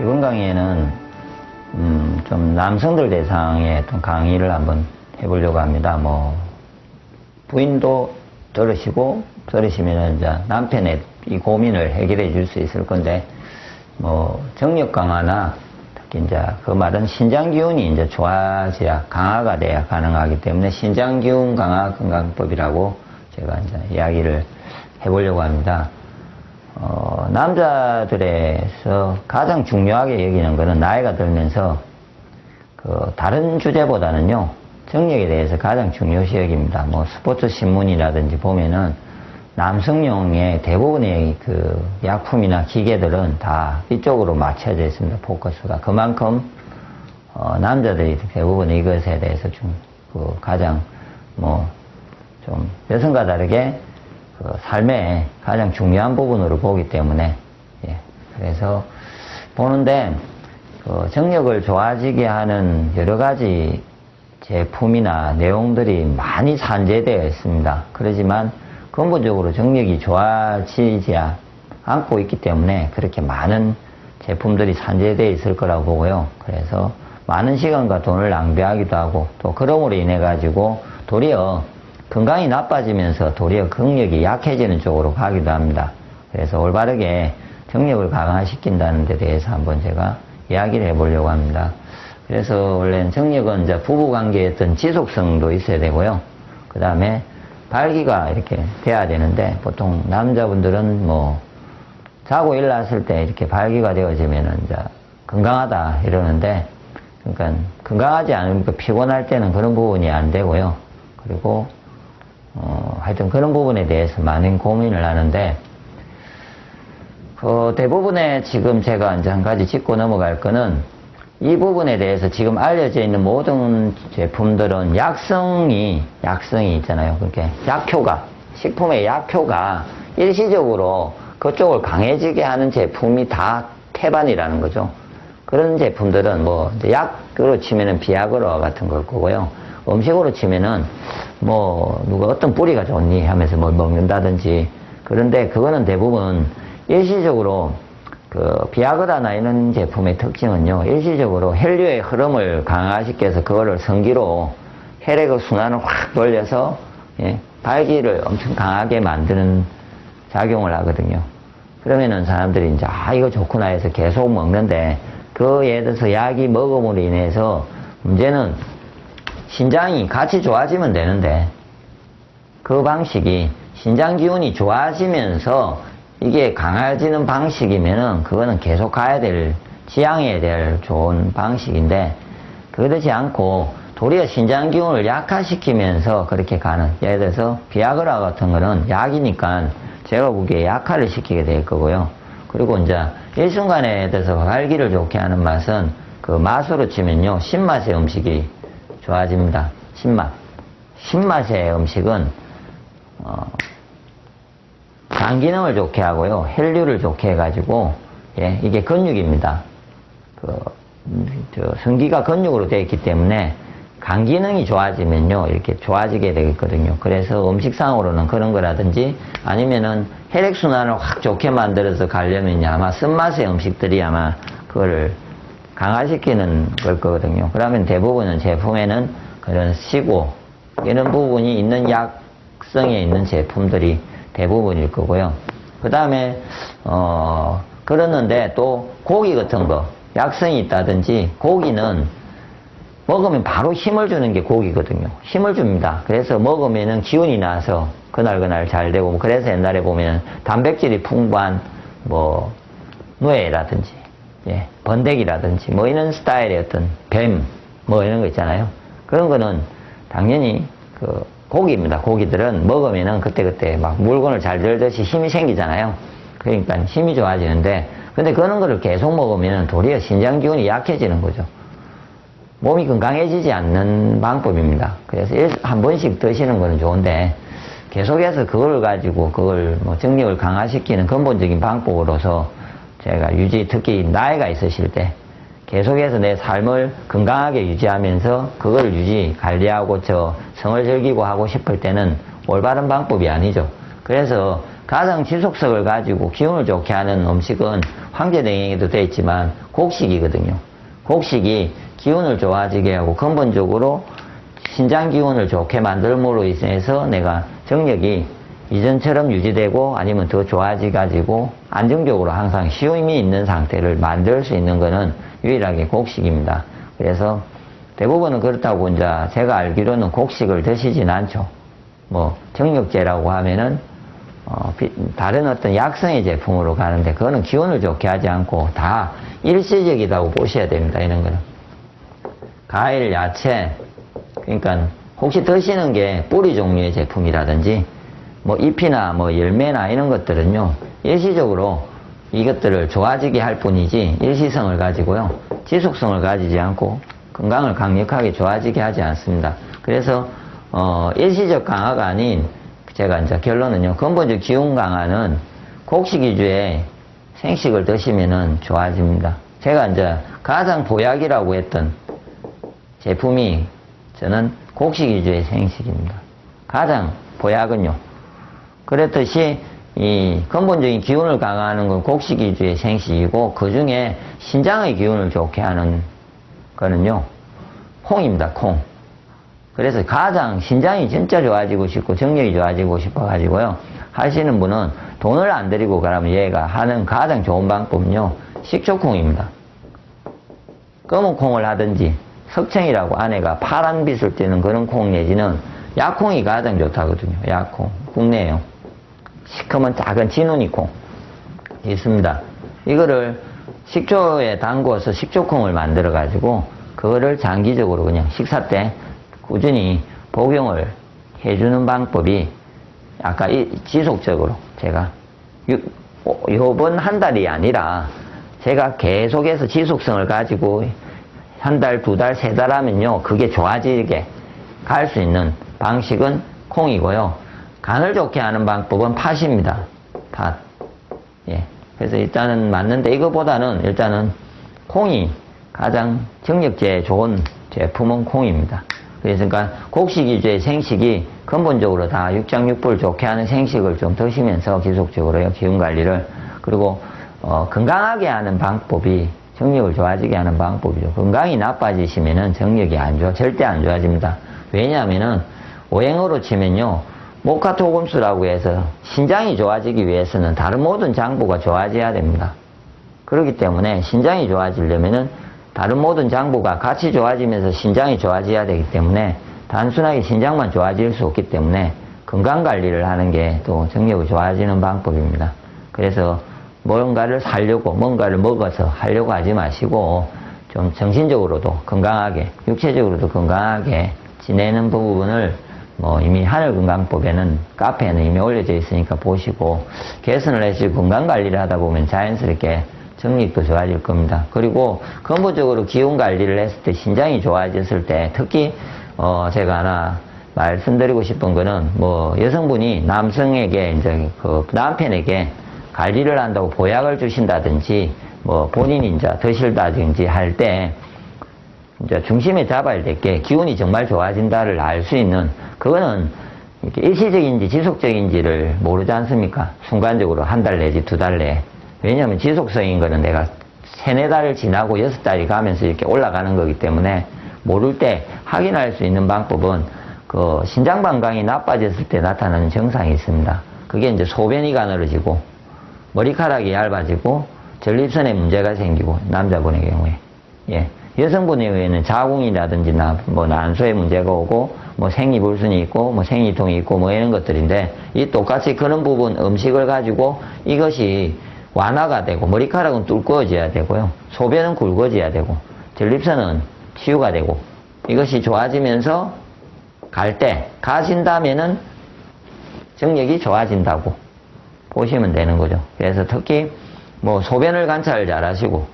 이번 강의에는 좀 남성들 대상의 어떤 강의를 한번 해보려고 합니다. 뭐 부인도 들으시면 이제 남편의 이 고민을 해결해 줄 수 있을 건데, 뭐 정력 강화나 특히 이제 그 말은 신장 기운이 이제 좋아져야, 강화가 돼야 가능하기 때문에 신장 기운 강화 건강법이라고 제가 이제 이야기를 해보려고 합니다. 남자들에서 가장 중요하게 여기는 거는 나이가 들면서 다른 주제보다는요, 정력에 대해서 가장 중요시 여깁니다. 뭐 스포츠 신문이라든지 보면은 남성용의 대부분의 그 약품이나 기계들은 다 이쪽으로 맞춰져 있습니다. 포커스가. 그만큼 남자들이 대부분 이것에 대해서 가장 좀 여성과 다르게 삶의 가장 중요한 부분으로 보기 때문에, 그래서 보는데 정력을 좋아지게 하는 여러 가지 제품이나 내용들이 많이 산재되어 있습니다. 그렇지만 근본적으로 정력이 좋아지지 않고 있기 때문에 그렇게 많은 제품들이 산재되어 있을 거라고 보고요. 그래서 많은 시간과 돈을 낭비하기도 하고, 또 그럼으로 인해 가지고 도리어 건강이 나빠지면서 도리어 근력이 약해지는 쪽으로 가기도 합니다. 그래서 올바르게 정력을 강화시킨다는 데 대해서 한번 제가 이야기를 해보려고 합니다. 그래서 원래는 정력은 이제 부부관계의 어떤 지속성도 있어야 되고요. 그 다음에 발기가 이렇게 돼야 되는데, 보통 남자분들은 뭐 자고 일어났을 때 이렇게 발기가 되어지면은 이제 건강하다 이러는데, 그러니까 건강하지 않으니까 피곤할 때는 그런 부분이 안 되고요. 그리고 하여튼 그런 부분에 대해서 많은 고민을 하는데, 대부분의 지금 제가 이제 한 가지 짚고 넘어갈 거는, 이 부분에 대해서 지금 알려져 있는 모든 제품들은 약성이 있잖아요. 그렇게 식품의 약효가 일시적으로 그쪽을 강해지게 하는 제품이 다 태반이라는 거죠. 그런 제품들은 뭐 약으로 치면은 비아그라 같은 걸 거고요. 음식으로 치면은 뭐 누가 어떤 뿌리가 좋니 하면서 뭐 먹는다든지, 그런데 그거는 대부분 일시적으로 비아그라나 이런 제품의 특징은요, 일시적으로 혈류의 흐름을 강화시켜서 그거를 성기로 혈액의 순환을 확 돌려서 발기를 엄청 강하게 만드는 작용을 하거든요. 그러면은 사람들이 이제 이거 좋구나 해서 계속 먹는데, 예를 들어서 약이 먹음으로 인해서 문제는 신장이 같이 좋아지면 되는데, 그 방식이 신장 기운이 좋아지면서 이게 강해지는 방식이면은 그거는 계속 지향해야 될 좋은 방식인데, 그렇지 않고 도리어 신장 기운을 약화시키면서 그렇게 가는, 예를 들어서 비아그라 같은 거는 약이니까 제가 보기에 약화를 시키게 될 거고요. 그리고 이제 일순간에 대해서 발기를 좋게 하는 맛은 그 맛으로 치면요, 신맛의 음식이 좋아집니다. 신맛의 음식은 간 기능을 좋게 하고요, 혈류를 좋게 해가지고, 이게 근육입니다. 성기가 근육으로 되어 있기 때문에 간 기능이 좋아지면요, 이렇게 좋아지게 되겠거든요. 그래서 음식상으로는 그런 거라든지, 아니면은 혈액순환을 확 좋게 만들어서 가려면 아마 쓴맛의 음식들이 아마 그걸 강화시키는 걸 거거든요. 그러면 대부분은 제품에는 그런 시고 이런 부분이 있는 약성에 있는 제품들이 대부분일 거고요. 그 다음에 그러는데 또 고기 같은 거 약성이 있다든지, 고기는 먹으면 바로 힘을 주는 게 고기거든요. 힘을 줍니다. 그래서 먹으면은 기운이 나서 그날 잘 되고, 그래서 옛날에 보면 단백질이 풍부한 누에라든지 번데기라든지 뭐 이런 스타일의 어떤 뱀 뭐 이런 거 있잖아요. 그런 거는 당연히 고기입니다. 고기들은 먹으면은 그때그때 막 물건을 잘 들듯이 힘이 생기잖아요. 그러니까 힘이 좋아지는데, 근데 그런 거를 계속 먹으면 도리어 신장 기운이 약해지는 거죠. 몸이 건강해지지 않는 방법입니다. 그래서 한 번씩 드시는 거는 좋은데, 계속해서 그걸 가지고 정력을 강화시키는 근본적인 방법으로서 제가 특히 나이가 있으실 때 계속해서 내 삶을 건강하게 유지하면서 그걸 관리하고 성을 즐기고 하고 싶을 때는 올바른 방법이 아니죠. 그래서 가장 지속성을 가지고 기운을 좋게 하는 음식은 황제냉이에도 되어 있지만 곡식이거든요. 곡식이 기운을 좋아지게 하고 근본적으로 신장 기운을 좋게 만들므로 인해서 내가 정력이 이전처럼 유지되고 아니면 더 좋아지 가지고 안정적으로 항상 쉼이 있는 상태를 만들 수 있는 것은 유일하게 곡식입니다. 그래서 대부분은 그렇다고 이제 제가 알기로는 곡식을 드시진 않죠. 뭐 정력제라고 하면은 다른 어떤 약성의 제품으로 가는데 그거는 기운을 좋게 하지 않고 다 일시적이라고 보셔야 됩니다. 이런 거는 과일, 야채, 그러니까 혹시 드시는 게 뿌리 종류의 제품이라든지 뭐 잎이나 뭐 열매나 이런 것들은요 일시적으로 이것들을 좋아지게 할 뿐이지 일시성을 가지고요 지속성을 가지지 않고 건강을 강력하게 좋아지게 하지 않습니다. 그래서 일시적 강화가 아닌 제가 이제 결론은요 근본적 기운 강화는 곡식 위주의 생식을 드시면은 좋아집니다. 제가 이제 가장 보약이라고 했던 제품이 저는 곡식 위주의 생식입니다. 가장 보약은요. 그랬듯이 이 근본적인 기운을 강화하는 건 곡식 위주의 생식이고 그 중에 신장의 기운을 좋게 하는 거는요. 콩입니다. 콩. 그래서 가장 신장이 진짜 좋아지고 싶고 정력이 좋아지고 싶어 가지고요. 하시는 분은 돈을 안 들이고 가라면 얘가 하는 가장 좋은 방법은요. 식초콩입니다. 검은 콩을 하든지 석청이라고 안에가 파란 빛을 띠는 그런 콩 내지는 약콩이 가장 좋다거든요. 약콩. 국내에요. 시커먼 작은 진우니 콩 있습니다. 이거를 식초에 담궈서 식초콩을 만들어 가지고 그거를 장기적으로 그냥 식사 때 꾸준히 복용을 해주는 방법이 아까 지속적으로 제가 요번 한 달이 아니라 제가 계속해서 지속성을 가지고 한 달, 두 달, 세 달 하면요 그게 좋아지게 갈 수 있는 방식은 콩이고요. 간을 좋게 하는 방법은 팥입니다. 팥. 예. 그래서 일단은 맞는데 이거보다는 일단은 콩이 가장 정력제에 좋은 제품은 콩입니다. 그래서 그러니까 곡식 위주의 생식이 근본적으로 다 육장육부를 좋게 하는 생식을 좀 드시면서 지속적으로요. 기운 관리를. 그리고 건강하게 하는 방법이 정력을 좋아지게 하는 방법이죠. 건강이 나빠지시면은 정력이 절대 안 좋아집니다. 왜냐하면은 오행으로 치면요. 목화토금수라고 해서 신장이 좋아지기 위해서는 다른 모든 장부가 좋아져야 됩니다. 그렇기 때문에 신장이 좋아지려면은 다른 모든 장부가 같이 좋아지면서 신장이 좋아져야 되기 때문에 단순하게 신장만 좋아질 수 없기 때문에 건강관리를 하는 게 또 정력이 좋아지는 방법입니다. 그래서 뭔가를 살려고 뭔가를 먹어서 하려고 하지 마시고 좀 정신적으로도 건강하게 육체적으로도 건강하게 지내는 부분을 뭐 이미 하늘건강법에는 카페에는 이미 올려져 있으니까 보시고 개선을 해서 건강관리를 하다 보면 자연스럽게 정력도 좋아질 겁니다. 그리고 근본적으로 기운관리를 했을 때 신장이 좋아졌을 때 특히 제가 하나 말씀드리고 싶은 거는 뭐 여성분이 남성에게 이제 그 남편에게 관리를 한다고 보약을 주신다든지 뭐 본인이 이제 드실다든지 할 때 이제 중심에 잡아야 될 게 기운이 정말 좋아진다를 알 수 있는 그거는 이렇게 일시적인지 지속적인지를 모르지 않습니까? 순간적으로 한 달 내지 두 달 내에. 왜냐하면 지속성인 거는 내가 세네 달을 지나고 6달이 가면서 이렇게 올라가는 거기 때문에 모를 때 확인할 수 있는 방법은 그 신장 방광이 나빠졌을 때 나타나는 증상이 있습니다. 그게 이제 소변이 가늘어지고 머리카락이 얇아지고 전립선에 문제가 생기고 남자분의 경우에 예. 여성분의 경우에는 자궁이라든지 뭐 난소에 문제가 오고 뭐 생리불순이 있고 뭐 생리통이 있고 뭐 이런 것들인데 이 똑같이 그런 부분 음식을 가지고 이것이 완화가 되고 머리카락은 뚫고져야 되고요. 소변은 굵어져야 되고 전립선은 치유가 되고 이것이 좋아지면서 가신다면은 정력이 좋아진다고 보시면 되는 거죠. 그래서 특히 뭐 소변을 관찰을 잘 하시고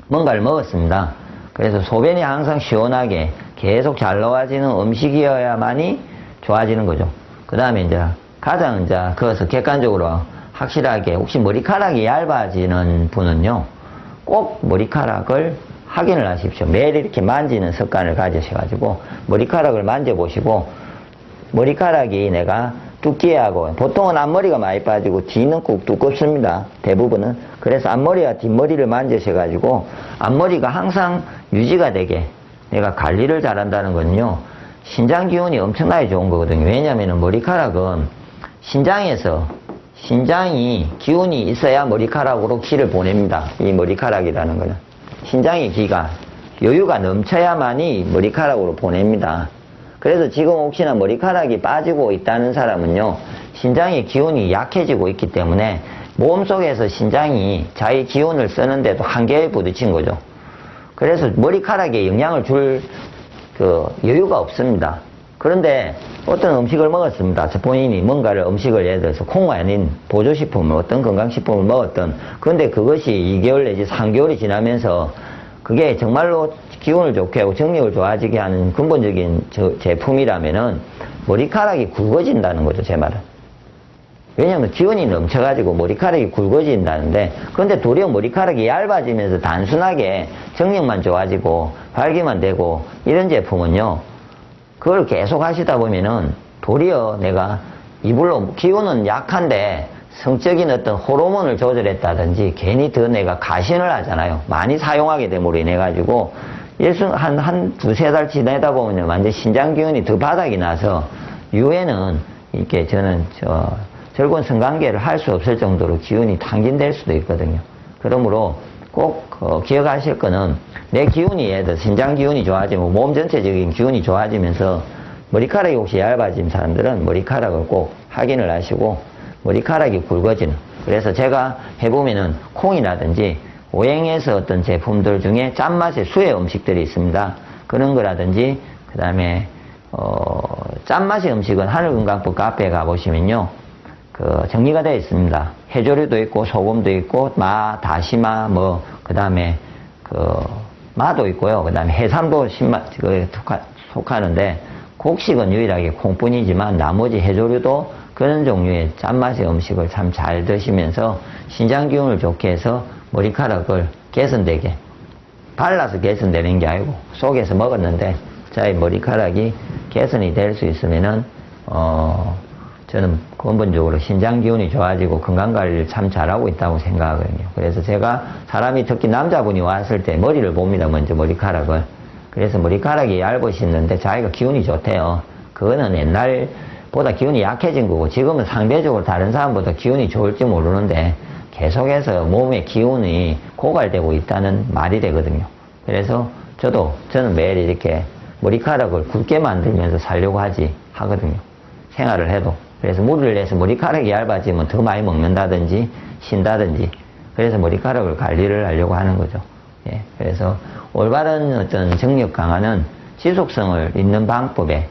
뭔가를 먹었습니다. 그래서 소변이 항상 시원하게 계속 잘 나와지는 음식이어야만이 좋아지는 거죠. 그 다음에 이제 가장 이제 그것을 객관적으로 확실하게 혹시 머리카락이 얇아지는 분은요, 꼭 머리카락을 확인을 하십시오. 매일 이렇게 만지는 습관을 가지셔가지고 머리카락을 만져보시고 머리카락이 내가 뚝기하고 보통은 앞머리가 많이 빠지고 뒤는 꼭 두껍습니다. 대부분은. 그래서 앞머리와 뒷머리를 만지셔가지고 앞머리가 항상 유지가 되게 내가 관리를 잘한다는 건요. 신장 기운이 엄청나게 좋은 거거든요. 왜냐하면 머리카락은 신장이 기운이 있어야 머리카락으로 기를 보냅니다. 이 머리카락이라는 거는. 신장의 기가 여유가 넘쳐야만이 머리카락으로 보냅니다. 그래서 지금 혹시나 머리카락이 빠지고 있다는 사람은요, 신장의 기운이 약해지고 있기 때문에 몸속에서 신장이 자기 기운을 쓰는데도 한계에 부딪힌 거죠. 그래서 머리카락에 영향을 줄 여유가 없습니다. 그런데 어떤 음식을 먹었습니다. 본인이 뭔가를 음식을 예를 들어서 콩이 아닌 보조식품을 어떤 건강식품을 먹었던, 그런데 그것이 2개월 내지 3개월이 지나면서 그게 정말로 기운을 좋게 하고 정력을 좋아지게 하는 근본적인 제품이라면은 머리카락이 굵어진다는 거죠, 제 말은. 왜냐하면 기운이 넘쳐가지고 머리카락이 굵어진다는데, 그런데 도리어 머리카락이 얇아지면서 단순하게 정력만 좋아지고 활기만 되고 이런 제품은요, 그걸 계속 하시다 보면은 도리어 내가 이불로 기운은 약한데 성적인 어떤 호르몬을 조절했다든지 괜히 더 내가 가신을 하잖아요. 많이 사용하게 됨으로 인해 가지고 한 두세 달 지내다 보면 완전 신장 기운이 더 바닥이 나서 이후에는 이렇게 저는 절곤 성관계를 할 수 없을 정도로 기운이 탕진될 수도 있거든요. 그러므로 꼭 기억하실 거는 내 기운이 예를 들어 신장 기운이 좋아지면 몸 전체적인 기운이 좋아지면서 머리카락이 혹시 얇아진 사람들은 머리카락을 꼭 확인을 하시고 머리카락이 굵어지는, 그래서 제가 해보면은 콩이라든지 오행에서 어떤 제품들 중에 짠맛의 수의 음식들이 있습니다. 그런 거라든지 그 다음에 짠맛의 음식은 하늘건강법 카페에 가보시면요 정리가 되어 있습니다. 해조류도 있고 소금도 있고 다시마 그 다음에 마도 있고요. 그 다음에 해삼도 속하는데 곡식은 유일하게 콩뿐이지만 나머지 해조류도 그런 종류의 짠맛의 음식을 참 잘 드시면서 신장 기운을 좋게 해서 머리카락을 개선되게, 발라서 개선되는 게 아니고 속에서 먹었는데 자기 머리카락이 개선이 될 수 있으면은 저는 근본적으로 신장 기운이 좋아지고 건강관리를 참 잘하고 있다고 생각하거든요. 그래서 제가 사람이 특히 남자분이 왔을 때 머리를 봅니다. 먼저 머리카락을. 그래서 머리카락이 얇으시는데 자기가 기운이 좋대요. 그거는 옛날보다 기운이 약해진 거고 지금은 상대적으로 다른 사람보다 기운이 좋을지 모르는데 계속해서 몸의 기운이 고갈되고 있다는 말이 되거든요. 그래서 저는 매일 이렇게 머리카락을 굵게 만들면서 살려고 하거든요. 생활을 해도. 그래서 무리를 내서 머리카락이 얇아지면 더 많이 먹는다든지 쉰다든지, 그래서 머리카락을 관리를 하려고 하는 거죠. 예, 그래서 올바른 어떤 정력 강화는 지속성을 잇는 방법에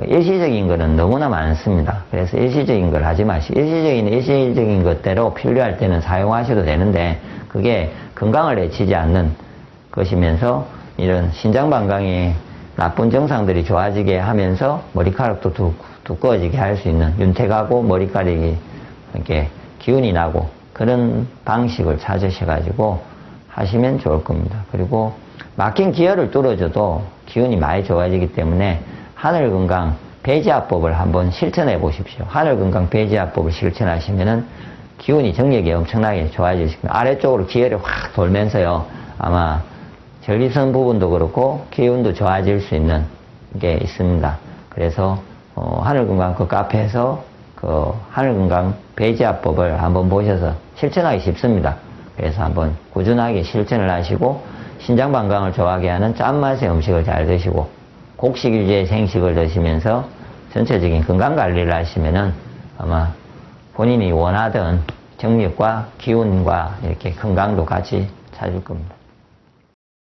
일시적인 거는 너무나 많습니다. 그래서 일시적인 걸 하지 마시고 일시적인 것대로 필요할 때는 사용하셔도 되는데 그게 건강을 해치지 않는 것이면서 이런 신장 방광의 나쁜 증상들이 좋아지게 하면서 머리카락도 두꺼워지게 할 수 있는, 윤택하고 머리카락이 이렇게 기운이 나고 그런 방식을 찾으셔가지고 하시면 좋을 겁니다. 그리고 막힌 기혈을 뚫어줘도 기운이 많이 좋아지기 때문에 하늘건강 배지압법을 한번 실천해 보십시오. 하늘건강 배지압법을 실천하시면은 기운이 정력이 엄청나게 좋아지십니다. 아래쪽으로 기혈이 확 돌면서요, 아마 전리선 부분도 그렇고 기운도 좋아질 수 있는 게 있습니다. 그래서 하늘건강 그 카페에서 하늘건강 배지압법을 한번 보셔서 실천하기 쉽습니다. 그래서 한번 꾸준하게 실천을 하시고 신장 방광을 좋아하게 하는 짠맛의 음식을 잘 드시고 곡식 위주의 생식을 드시면서 전체적인 건강 관리를 하시면은 아마 본인이 원하던 정력과 기운과 이렇게 건강도 같이 찾을 겁니다.